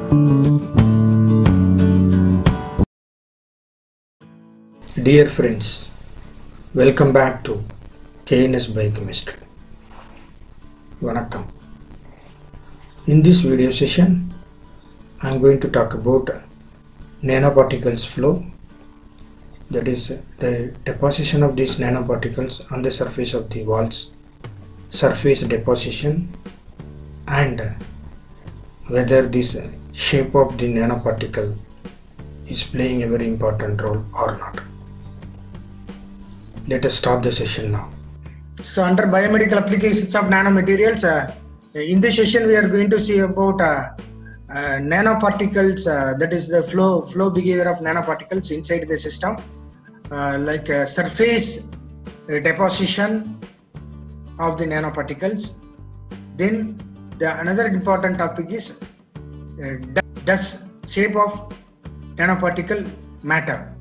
Dear friends, welcome back to KNS Biochemistry. Vanakkam. In this video session, I am going to talk about nanoparticles flow, that is the deposition of these nanoparticles on the surface of the walls, surface deposition, and whether this shape of the nanoparticle is playing a very important role or not. Let us start the session now. So under biomedical applications of nanomaterials, in this session we are going to see about nanoparticles, that is the flow behavior of nanoparticles inside the system, like surface deposition of the nanoparticles. Then another important topic is does shape of nanoparticle matter.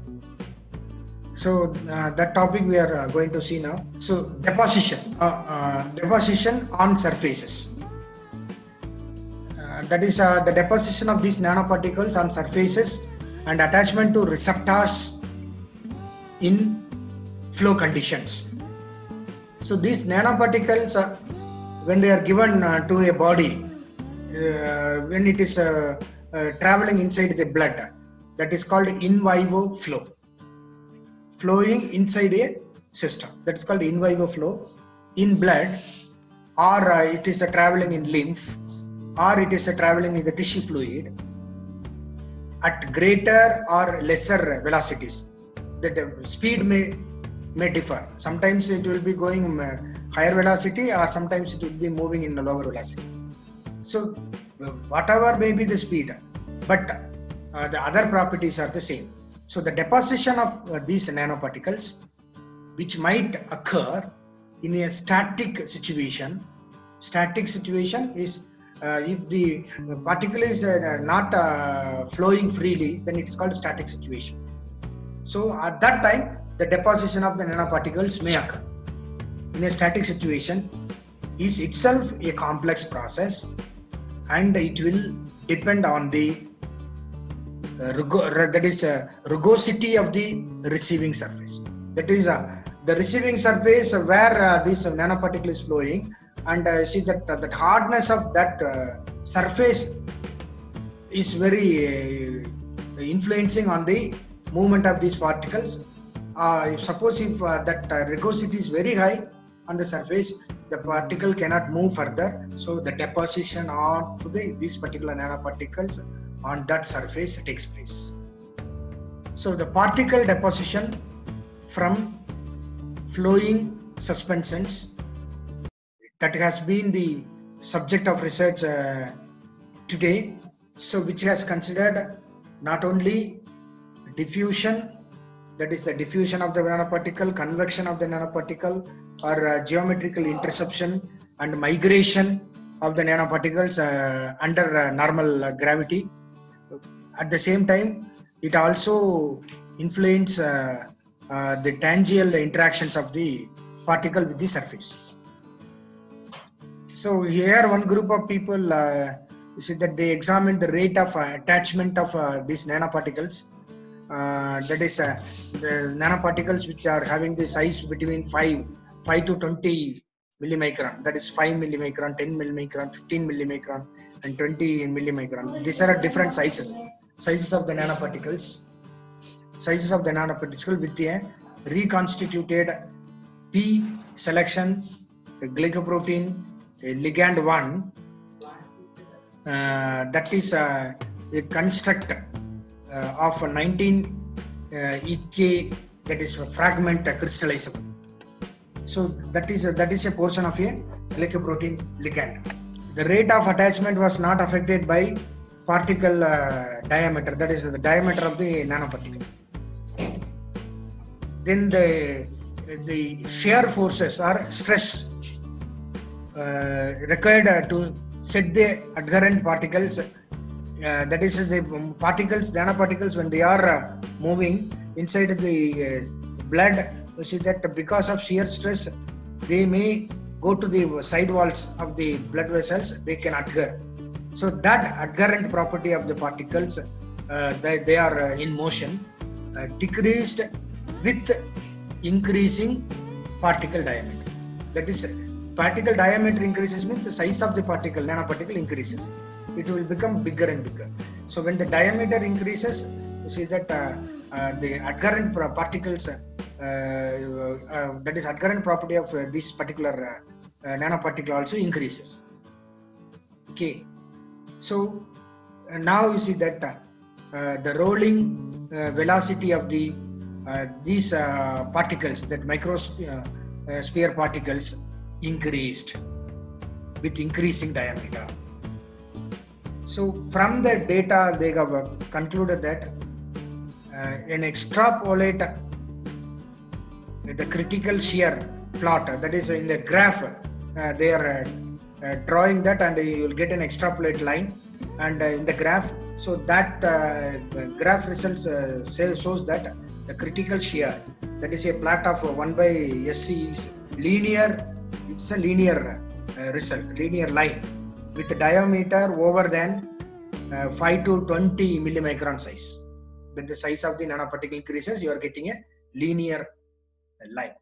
So that topic we are going to see now. So deposition on surfaces. That is the deposition of these nanoparticles on surfaces and attachment to receptors in flow conditions. So these nanoparticles, when they are given to a body, when it is traveling inside the blood, that is called in vivo flow. Flowing inside a system, that is called in vivo flow in blood, or it is traveling in lymph, or it is traveling in the tissue fluid at greater or lesser velocities. The speed may differ. Sometimes it will be going higher velocity, or sometimes it will be moving in a lower velocity. So whatever may be the speed, but the other properties are the same. So the deposition of these nanoparticles, which might occur in a static situation. Static situation is if the particle is not flowing freely, then it is called static situation. So at that time, the deposition of the nanoparticles may occur. In a static situation is itself a complex process, and it will depend on the rugosity of the receiving surface. That is the receiving surface where this nanoparticle is flowing, and see that the hardness of that surface is very influencing on the movement of these particles. Suppose if that rugosity is very high on the surface, the particle cannot move further. So the deposition of these particular nanoparticles on that surface takes place. So the particle deposition from flowing suspensions, that has been the subject of research today. So which has considered not only diffusion, that is the diffusion of the nanoparticle, convection of the nanoparticle, or geometrical interception and migration of the nanoparticles under normal gravity. At the same time, it also influences the tangential interactions of the particle with the surface. So here one group of people said that they examined the rate of attachment of these nanoparticles. That is the nanoparticles which are having the size between 5 to 20 millimicron. That is 5 millimicron, 10 millimicron, 15 millimicron, and 20 millimicron. These are different sizes of the nanoparticles. Sizes of the nanoparticle with a reconstituted P selection, glycoprotein, ligand 1. That is a construct of 19 EK, that is fragment crystallizable. So that is a portion of a glycoprotein ligand. The rate of attachment was not affected by particle diameter, that is the diameter of the nanoparticle. Then the shear forces or stress required to set the adherent particles, that is the nanoparticles when they are moving inside the blood. You see that because of shear stress, they may go to the side walls of the blood vessels, they can adhere. So that adherent property of the particles, they are in motion, decreased with increasing particle diameter. That is, particle diameter increases means the size of the particle, nanoparticle, increases. It will become bigger and bigger. So when the diameter increases, you see that the adherent particles, that is adherent property of this particular nanoparticle also increases. Okay. So now you see that the rolling velocity of the these particles, that microsphere particles, increased with increasing diameter. So from the data they have concluded that an extrapolate the critical shear plot, that is in the graph, they are drawing that, and you will get an extrapolate line, and in the graph, so that graph results shows that the critical shear, that is a plot of 1 by SC, is linear. It's a linear result, linear line with a diameter over than 5 to 20 millimicron size. When the size of the nanoparticle increases, you are getting a linear line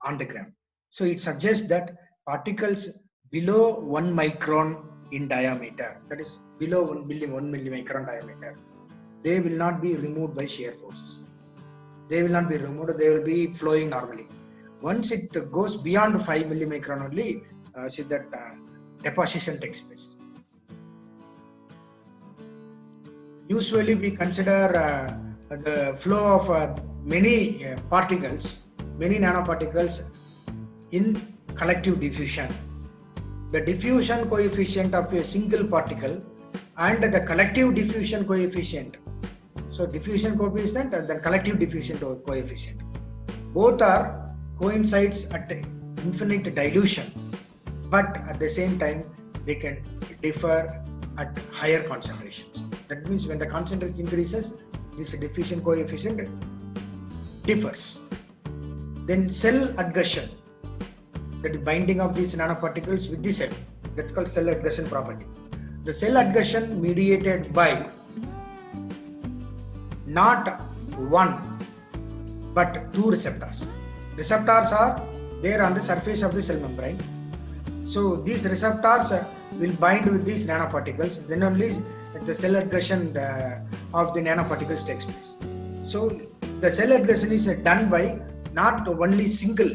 on the graph. So it suggests that particles below 1 micron in diameter, that is below 1 millimicron diameter, they will not be removed by shear forces. They will not be removed, they will be flowing normally. Once it goes beyond 5 millimicron only, see that deposition takes place. Usually we consider the flow of many particles, many nanoparticles in collective diffusion. The diffusion coefficient of a single particle and the collective diffusion coefficient. So diffusion coefficient and the collective diffusion coefficient, both are coincides at infinite dilution, but at the same time they can differ at higher concentrations. That means when the concentration increases, this diffusion coefficient differs. Then cell adhesion, that is binding of these nanoparticles with the cell, that's called cell adhesion property. The cell adhesion mediated by not one but two receptors. Receptors are there on the surface of the cell membrane. So these receptors will bind with these nanoparticles, then only the cell adhesion of the nanoparticles takes place. So the cell adhesion is done by not only single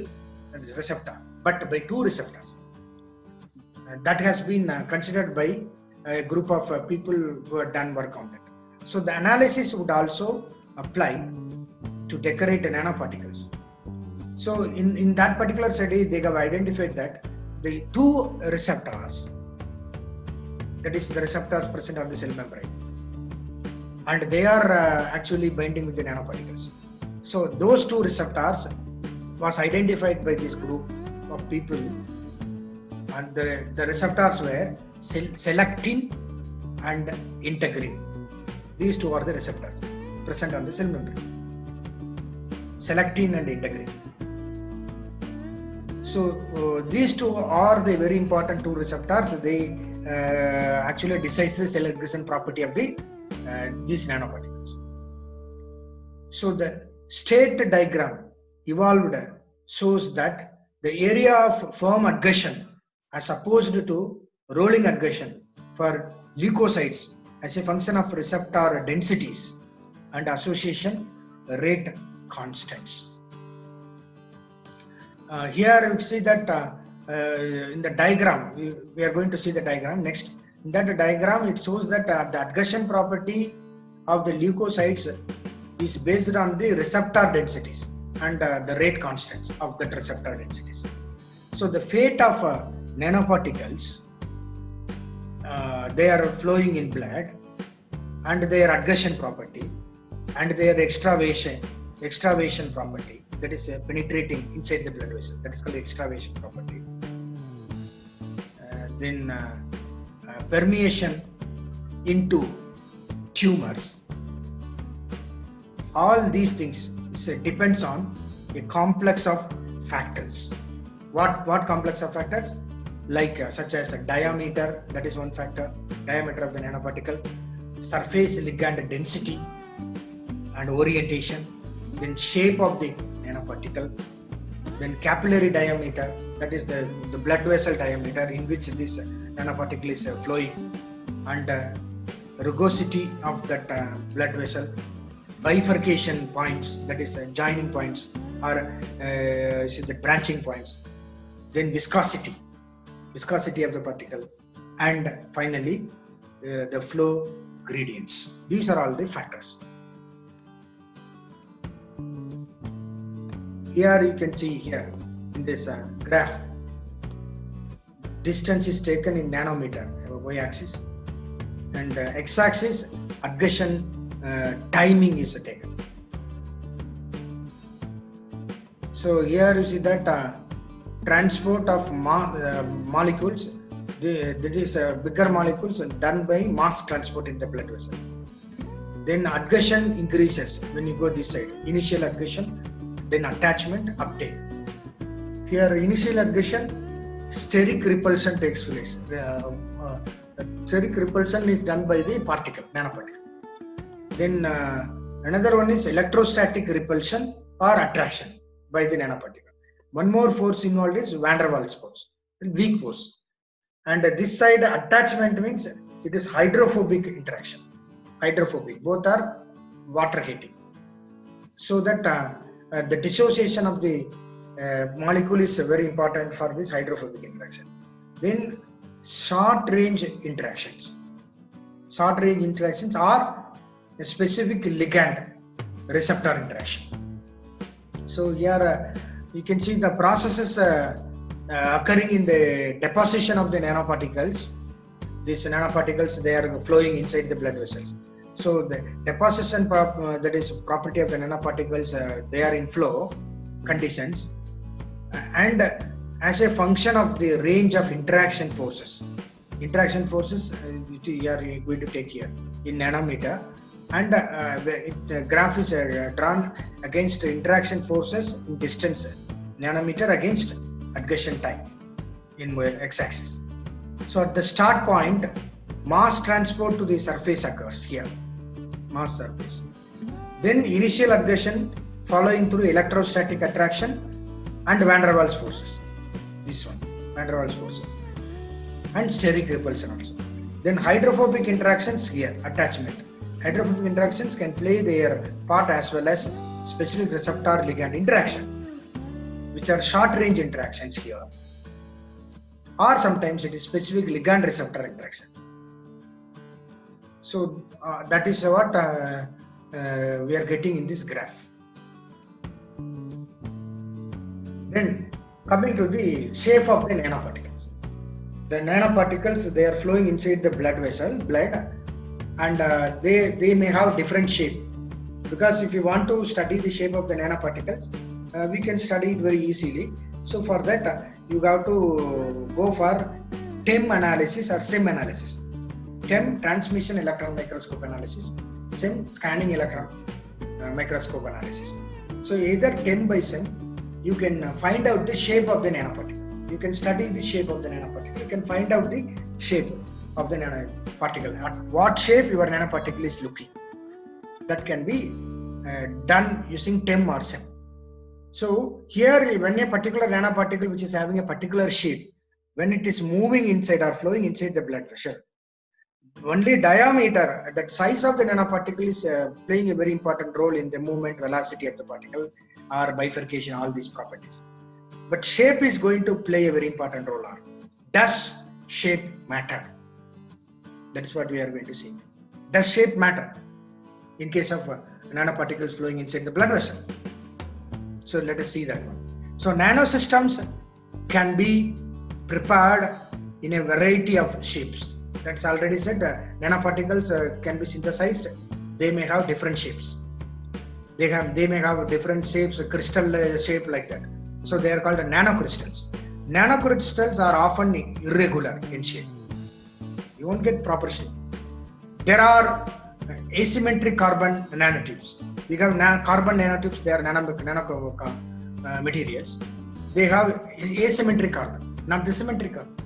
receptor, but by two receptors. That has been considered by a group of people who have done work on that. So the analysis would also apply to decorate nanoparticles. So in that particular study, they have identified that the two receptors, that is the receptors present on the cell membrane, and they are actually binding with the nanoparticles. So those two receptors was identified by this group of people, and the receptors were selectin and integrin. These two are the receptors present on the cell membrane, selectin and integrin. So these two are the very important two receptors. They actually decide the cell adhesion property of the these nanoparticles. So the state diagram evolved shows that the area of firm adhesion as opposed to rolling adhesion for leukocytes as a function of receptor densities and association rate constants. Here you see that in the diagram, we are going to see the diagram next. In that diagram, it shows that the adhesion property of the leukocytes is based on the receptor densities and the rate constants of that receptor densities. So the fate of nanoparticles, they are flowing in blood, and their adhesion property and their extravasation property, that is penetrating inside the blood vessel, that is called extravasation property. Then permeation into tumors. All these things depends on a complex of factors. What complex of factors? such as a diameter, that is one factor, diameter of the nanoparticle, surface ligand density and orientation, then shape of the nanoparticle, then capillary diameter, that is the blood vessel diameter in which this nanoparticle is flowing, and rugosity of that blood vessel, bifurcation points, that is joining points or the branching points, then viscosity of the particle, and finally the flow gradients. These are all the factors. Here you can see here in this graph, distance is taken in nanometer, y-axis, and x-axis adhesion timing is taken. So here you see that transport of molecules, that is bigger molecules done by mass transport in the blood vessel. Then adhesion increases when you go this side, initial adhesion, then attachment, uptake. Here initial adhesion, steric repulsion takes place. Steric repulsion is done by the particle, nanoparticle. Then another one is electrostatic repulsion or attraction by the nanoparticle. One more force involved is van der Waals force, weak force. And this side attachment means it is hydrophobic interaction. Hydrophobic, both are water hating. So that the dissociation of the molecule is very important for this hydrophobic interaction. Then short range interactions. Short range interactions are a specific ligand receptor interaction. So here you can see the processes occurring in the deposition of the nanoparticles. These nanoparticles, they are flowing inside the blood vessels. So the deposition, that is property of the nanoparticles, they are in flow conditions, and as a function of the range of interaction forces. Interaction forces we are going to take here in nanometer, and the graph is drawn against interaction forces in distance, nanometer against adhesion time in x-axis. So at the start point, mass transport to the surface occurs here, mass surface. Then initial adhesion following through electrostatic attraction and van der Waals forces. This one, van der Waals forces, and steric repulsion also. Then hydrophobic interactions here, attachment. Hydrophobic interactions can play their part as well as specific receptor ligand interaction, which are short range interactions here, or sometimes it is specific ligand receptor interaction. So that is what we are getting in this graph. Then coming to the shape of the nanoparticles. The nanoparticles, they are flowing inside the blood vessel, and they may have different shape. Because if you want to study the shape of the nanoparticles, we can study it very easily. So for that, you have to go for TEM analysis or SEM analysis. TEM, transmission electron microscope analysis, SEM, scanning electron microscope analysis. So either TEM by SEM, you can find out the shape of the nanoparticle. You can study the shape of the nanoparticle. You can find out the shape of the nanoparticle. At what shape your nanoparticle is looking. That can be done using TEM or SEM. So here, when a particular nanoparticle which is having a particular shape, when it is moving inside or flowing inside the blood vessel, only diameter, that size of the nanoparticle is playing a very important role in the movement, velocity of the particle, or bifurcation, all these properties. But shape is going to play a very important role. Does shape matter? That is what we are going to see. Does shape matter in case of nanoparticles flowing inside the blood vessel? So let us see that one. So nanosystems can be prepared in a variety of shapes. That's already said. Nanoparticles can be synthesized. They may have different shapes. They may have different shapes, crystal shape like that. So they are called nanocrystals. Nanocrystals are often irregular in shape. You won't get proper shape. There are asymmetric carbon nanotubes. We have carbon nanotubes. They are nano materials. They have asymmetric carbon, not the symmetric carbon.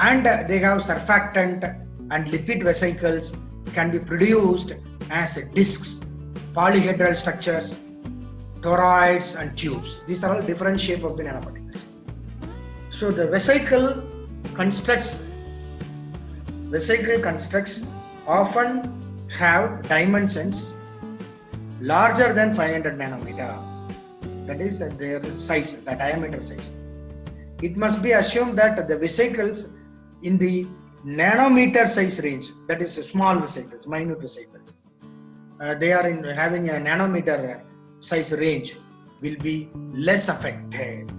and they have surfactant and lipid vesicles can be produced as discs, polyhedral structures, toroids and tubes. These are all different shape of the nanoparticles. So the vesicle constructs often have dimensions larger than 500 nanometer. That is their size, the diameter size. It must be assumed that the vesicles in the nanometer size range, that is small vesicles, minute vesicles, they are having a nanometer size range, will be less affected.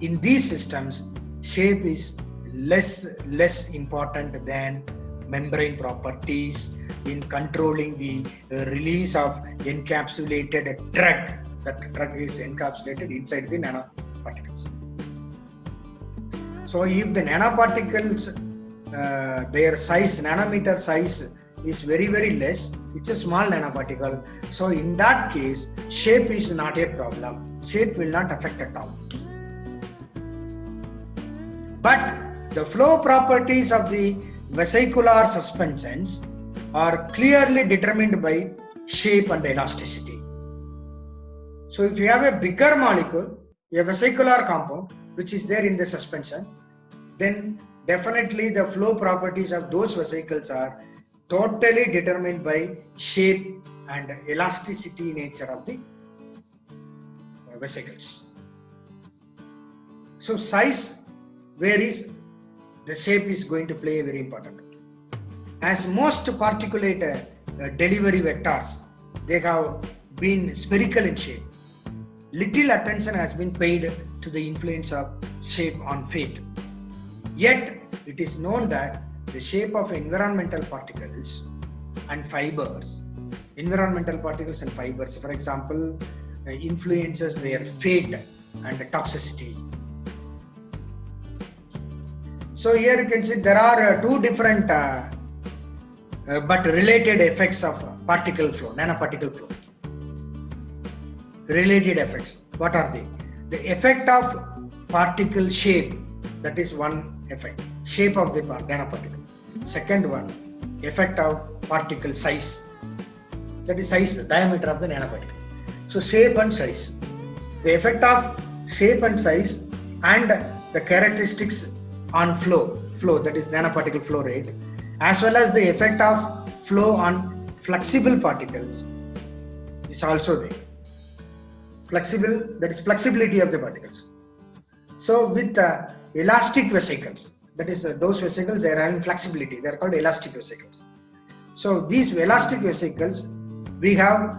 In these systems, shape is less important than membrane properties in controlling the release of encapsulated drug. That drug is encapsulated inside the nanoparticles. So if the nanoparticles, their size, nanometer size is very less, it's a small nanoparticle. So in that case, shape is not a problem. Shape will not affect at all. But the flow properties of the vesicular suspensions are clearly determined by shape and elasticity. So if you have a bigger molecule, a vesicular compound, which is there in the suspension, then definitely the flow properties of those vesicles are totally determined by shape and elasticity nature of the vesicles. So size varies, the shape is going to play a very important role. As most particulate delivery vectors, they have been spherical in shape. Little attention has been paid to the influence of shape on fate. Yet, it is known that the shape of environmental particles and fibers, for example, influences their fate and toxicity. So here you can see there are two different but related effects of particle flow, nanoparticle flow. Related effects. What are they? The effect of particle shape, that is one effect, shape of the nanoparticle. Second one, effect of particle size, that is size, diameter of the nanoparticle. So shape and size. The effect of shape and size and the characteristics on flow, that is nanoparticle flow rate, as well as the effect of flow on flexible particles is also there. Flexible, that is flexibility of the particles. So with elastic vesicles, that is those vesicles, they are having flexibility, they are called elastic vesicles. So these elastic vesicles, we have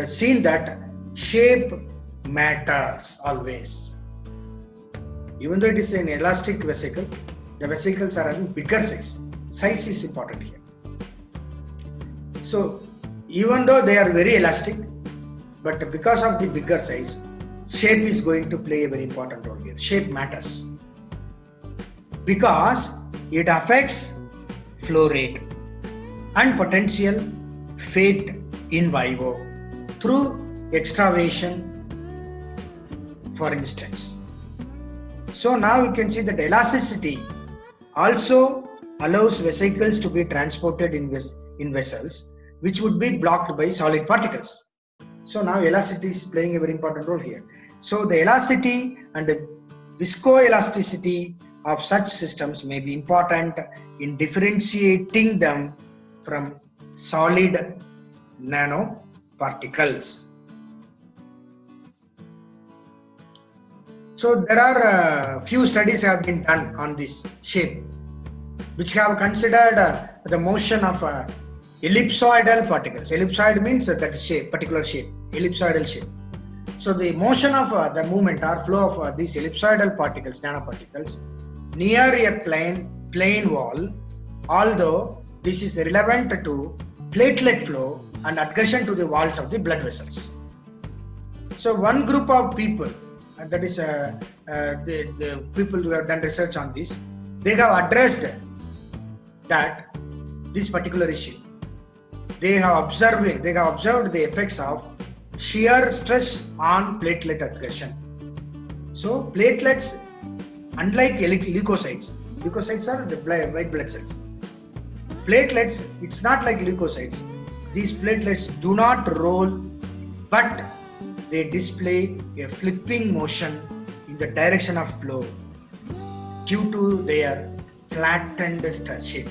seen that shape matters always. Even though it is an elastic vesicle, the vesicles are having bigger size. Size is important here. So even though they are very elastic, but because of the bigger size, shape is going to play a very important role here. Shape matters because it affects flow rate and potential fate in vivo through extravasation, for instance. So now you can see that elasticity also allows vesicles to be transported in vessels which would be blocked by solid particles. So now elasticity is playing a very important role here. So the elasticity and the viscoelasticity of such systems may be important in differentiating them from solid nanoparticles. So there are a few studies have been done on this shape, which have considered the motion of ellipsoidal particles. Ellipsoid means that shape, particular shape, ellipsoidal shape. So the motion of the movement or flow of these ellipsoidal particles, nanoparticles, near a plane wall, although this is relevant to platelet flow and adhesion to the walls of the blood vessels. So one group of people, that is the people who have done research on this, they have addressed that this particular issue. They have observed the effects of shear stress on platelet adhesion. So platelets, unlike leukocytes, Leukocytes are the white blood cells. Platelets, it's not like leukocytes. These platelets do not roll, but they display a flipping motion in the direction of flow due to their flattened shape.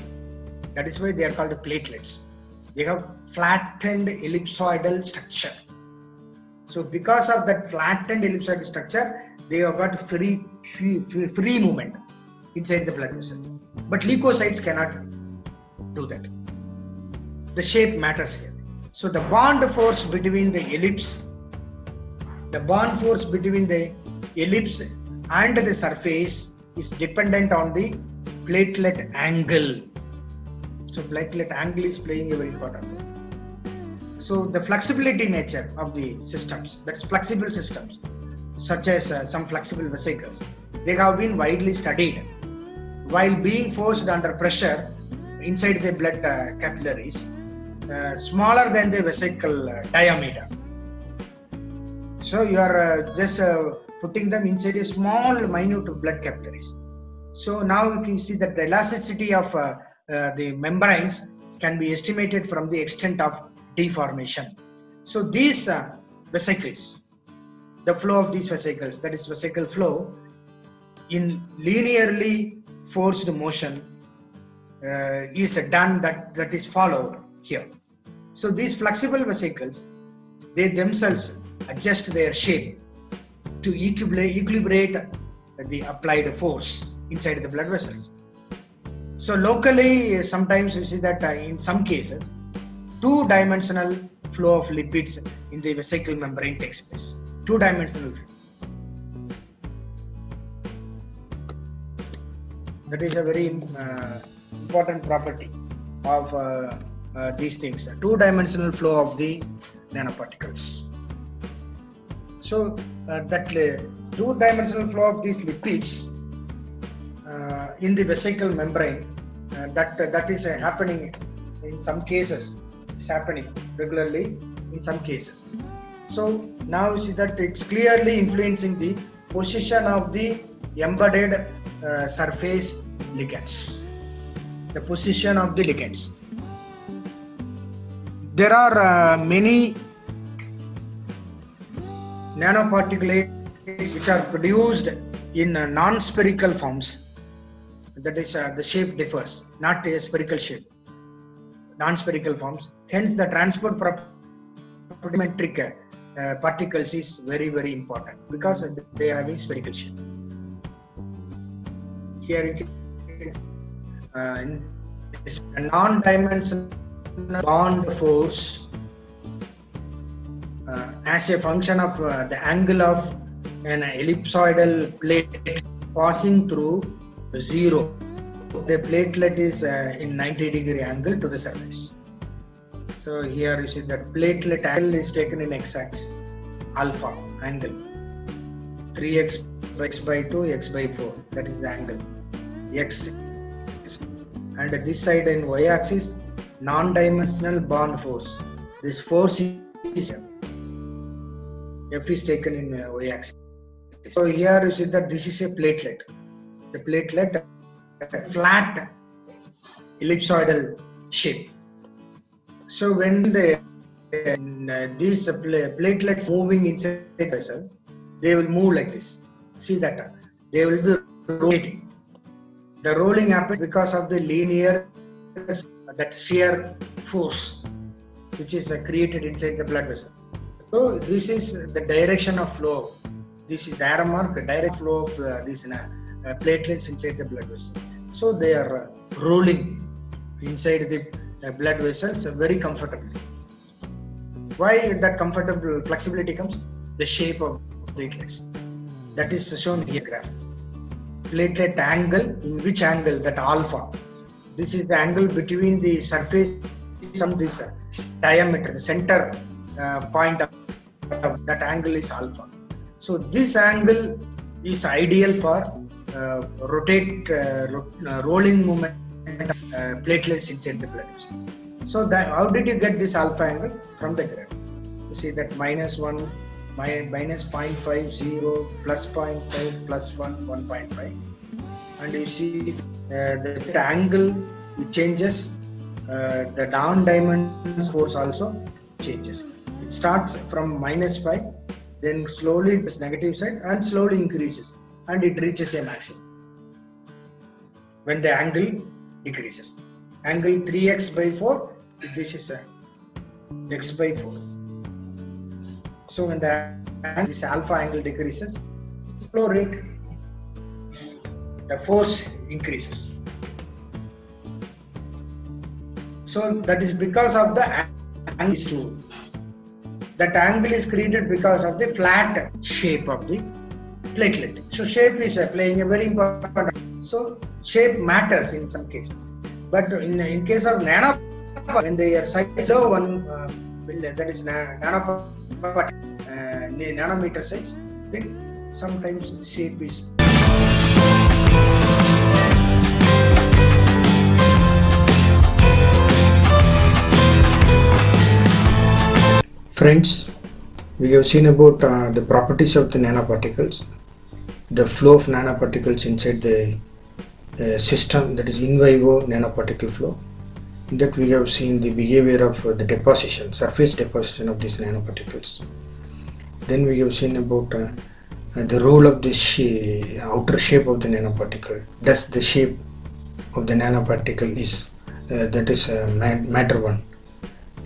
That is why they are called platelets. They have flattened ellipsoidal structure. So because of that flattened ellipsoidal structure, they have got free movement inside the blood vessels. But leukocytes cannot do that. The shape matters here. So the bond force between the ellipse and the surface is dependent on the platelet angle. So platelet angle is playing a very important role. So the flexibility nature of the systems, that's flexible systems, such as some flexible vesicles, they have been widely studied. While being forced under pressure inside the blood capillaries, smaller than the vesicle diameter. So you are just putting them inside a small minute blood capillaries. So now you can see that the elasticity of the membranes can be estimated from the extent of deformation. So these vesicles, the flow of these vesicles, that is vesicle flow, in linearly forced motion is done, that is followed here. So these flexible vesicles, they themselves adjust their shape to equilibrate the applied force inside the blood vessels. So locally, sometimes you see that in some cases, two-dimensional flow of lipids in the vesicle membrane takes place. Two-dimensional flow. That is a very important property of these things. Two-dimensional flow of the nanoparticles. So that two-dimensional flow of these lipids in the vesicle membrane, that is happening in some cases. It's happening regularly in some cases. So now you see that it's clearly influencing the position of the embedded surface ligands. The position of the ligands. There are many nanoparticulates which are produced in non-spherical forms. That is, the shape differs, not a spherical shape, non-spherical forms. Hence, the transport property particles is very, very important because they are having spherical shape. Here you can a non-dimensional bond force as a function of the angle of an ellipsoidal plate passing through 0. The platelet is in 90-degree angle to the surface. So here you see that platelet angle is taken in x-axis, alpha angle, 3x by 2, x by 4. That is the angle. X, and this side in y-axis, non-dimensional bond force. This force is F is taken in y-axis. So here you see that this is a platelet. The platelet, flat ellipsoidal shape. So when these platelets moving inside the vessel, they will move like this. See that they will be rotating. The rolling happens because of the linear, that shear force which is created inside the blood vessel. So this is the direction of flow. This is the arrow mark, direct flow of these platelets inside the blood vessel. So they are rolling inside the blood vessels very comfortably. Why that comfortable flexibility comes? The shape of platelets. That is shown here graph. Platelet angle, in which angle? That alpha. This is the angle between the surface and this diameter, the center point of that angle is alpha. So this angle is ideal for rolling movement platelets inside the blood vessels. So that, how did you get this alpha angle? From the graph. You see that -1, minus 0.5, 0, plus 0.5, plus 1, 1.5. and you see the angle changes, the down diamond force also changes. It starts from -5, then slowly it is negative side and slowly increases, and it reaches a maximum when the angle decreases. Angle 3x/4, this is a x/4. So when this alpha angle decreases, flow rate, the force increases. So that is because of the angle. That angle is created because of the flat shape of the platelet. So shape is playing a very important role. So shape matters in some cases, but in case of nano, when they are size below 1 billion, that is nanometer size, then sometimes shape is. Friends, we have seen about the properties of the nanoparticles, the flow of nanoparticles inside the system, that is in vivo nanoparticle flow. In that we have seen the behavior of the deposition, surface deposition of these nanoparticles. Then we have seen about the role of the outer shape of the nanoparticle. Thus the shape of the nanoparticle is that is matter one.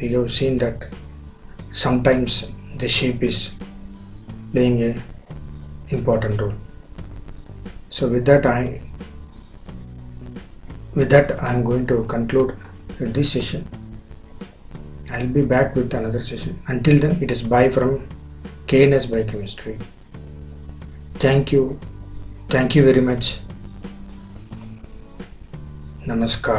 We have seen that sometimes the shape is playing a important role. So with that I am going to conclude this session. I'll be back with another session. Until then, it is bye from KNS Biochemistry. Thank you very much. Namaskar.